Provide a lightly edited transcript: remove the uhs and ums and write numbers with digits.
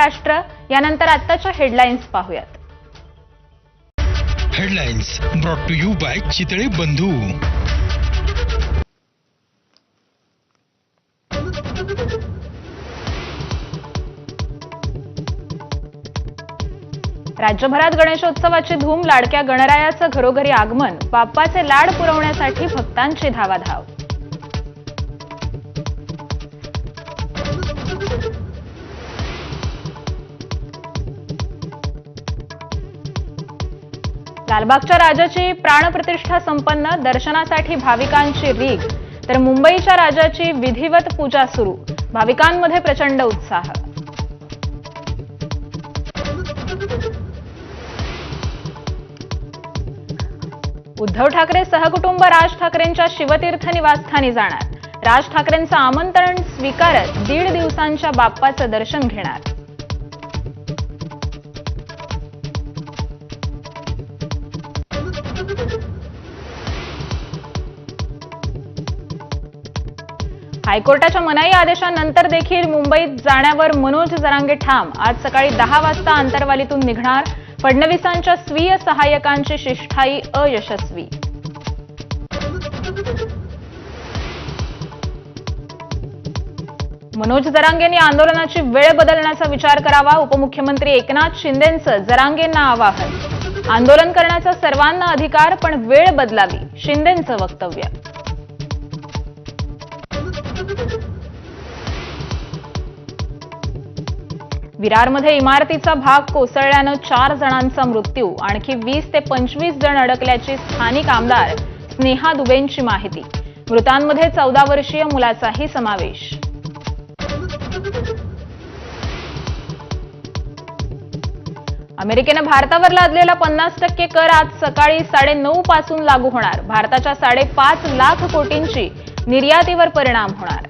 महाराष्ट्र. यानंतर आत्ताच्या हेडलाईन्स पाहूयात. Headlines brought to you by Chitale Bandhu. राज्यभरात गणेशोत्सवाची धूम. लाडक्या गणरायाचं घरोघरी आगमन. बाप्पाचे लाड पुरवण्यासाठी भक्तांची धावाधाव. लालबागच्या राजाची प्राणप्रतिष्ठा संपन्न. दर्शनासाठी भाविकांची रीघ. तर मुंबईच्या राजाची विधिवत पूजा सुरू. भाविकांमध्ये प्रचंड उत्साह. उद्धव ठाकरे सहकुटुंब राज ठाकरेंच्या शिवतीर्थ निवासस्थानी जाणार. राज ठाकरेंचं आमंत्रण स्वीकारत 1.5 दिवसांच्या बाप्पाचं दर्शन घेणार. हायकोर्टाच्या मनाई आदेशानंतर देखील मुंबईत जाण्यावर मनोज जरांगे ठाम. आज सकाळी 10 वाजता आंतरवालीतून निघणार. फडणवीसांच्या स्वीय सहाय्यकांची शिष्ठाई अयशस्वी. मनोज जरांगेंनी आंदोलनाची वेळ बदलण्याचा विचार करावा. उपमुख्यमंत्री एकनाथ शिंदेंचं जरांगेंना आवाहन. आंदोलन करण्याचा सर्वांना अधिकार, पण वेळ बदलावी. शिंदेंचं वक्तव्य. विरारमध्ये इमारतीचा भाग कोसळल्यानं 4 जणांचा मृत्यू. आणखी 20 ते 25 जण अडकल्याची स्थानिक आमदार स्नेहा दुबेंची माहिती. मृतांमध्ये 14 वर्षीय मुलाचाही समावेश. अमेरिकेनं भारतावर लादलेला 50% कर आज सकाळी 9:30 पासून लागू होणार. भारताच्या 5.5 लाख कोटींची निर्यातीवर परिणाम होणार.